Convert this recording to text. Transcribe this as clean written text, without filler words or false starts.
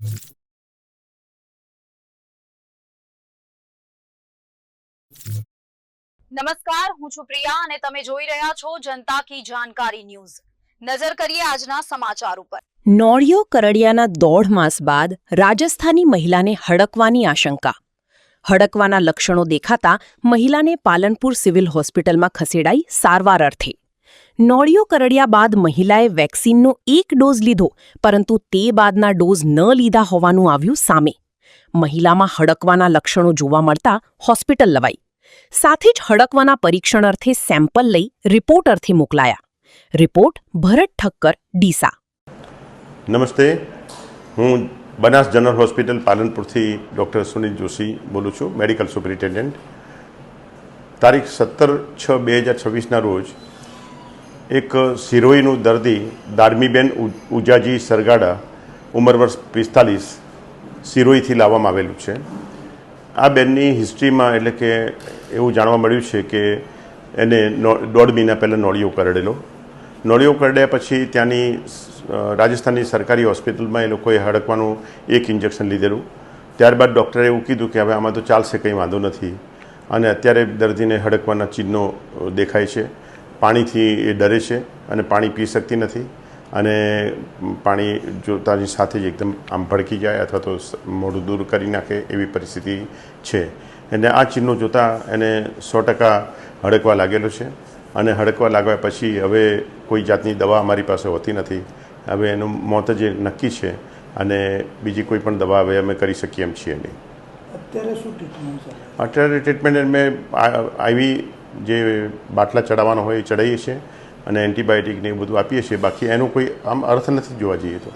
નમસ્કાર, હું છું પ્રિયા અને તમે જોઈ રહ્યા છો જનતા કી જાણકારી ન્યૂઝ। નજર કરીએ આજના સમાચાર ઉપર। નોળિયો કરડિયાના 1.5 માસ બાદ રાજસ્થાની મહિલાને હડકવાની આશંકા। હડકવાના લક્ષણો દેખાતા મહિલાને પાલનપુર સિવિલ હોસ્પિટલમાં ખસેડાઈ સારવાર અર્થે। નોળિયો કરડ્યા બાદ મહિલાએ વેક્સિનનો 1 ડોઝ લીધો, પરંતુ તે બાદના ડોઝ ન લીધા હોવાનું આવ્યું સામે। મહિલામાં હડકવાના લક્ષણો જોવા મળતા હોસ્પિટલ લવાઈ। સાથે જ હડકવાના પરીક્ષણ અર્થે સેમ્પલ લઈ રિપોર્ટ અર્થે મોકલાયા। રિપોર્ટ ભરત ઠક્કર, ડીસા। નમસ્તે, હું બનાસ જનરલ હોસ્પિટલ પાલનપુરથી ડૉક્ટર સુનિલ જોશી બોલું છું, મેડિકલ સુપરિન્ટેન્ડન્ટ। તારીખ 17/6/2026ના રોજ એક સિરોઈનું દર્દી દાડમીબેન ઉજાજી સરગાડા, ઉંમર વર્ષ 45, સિરોઈથી લાવવામાં આવેલું છે। આ બેનની હિસ્ટ્રીમાં એટલે કે એવું જાણવા મળ્યું છે કે એને 1.5 મહિના પહેલાં નોળિયો કરડેલો। નોળિયો કરડ્યા પછી ત્યાંની રાજસ્થાનની સરકારી હોસ્પિટલમાં એ લોકોએ હડકવાનું 1 ઇન્જેક્શન લીધેલું। ત્યારબાદ ડૉક્ટરે એવું કીધું કે હવે આમાં તો ચાલશે, કંઈ વાંધો નથી, અને અત્યારે દર્દીને હડકવાના ચિહ્નો દેખાય છે। પાણીથી એ ડરે છે અને પાણી પી શકતી નથી, અને પાણી જોતાની સાથે જ એકદમ આમ ભડકી જાય અથવા તો મોઢું દૂર કરી નાખે એવી પરિસ્થિતિ છે। અને આ ચિહ્નો જોતાં એને 100% હડકવા લાગેલો છે, અને હડકવા લાગ્યા પછી હવે કોઈ જાતની દવા અમારી પાસે હોતી નથી। હવે એનું મોત જ નક્કી છે, અને બીજી કોઈ પણ દવા હવે અમે કરી શકીએ એમ છીએ નહીં। અત્યારે શું ટ્રીટમેન્ટ છે? અત્યારે ટ્રીટમેન્ટ અમે આવી જે બાટલા ચડાવવાનો હોય એ ચડાવીએ છીએ, અને એન્ટીબાયોટિક ને એ બધું આપીએ છીએ। બાકી એનો કોઈ આમ અર્થ નથી જોવા જઈએ તો।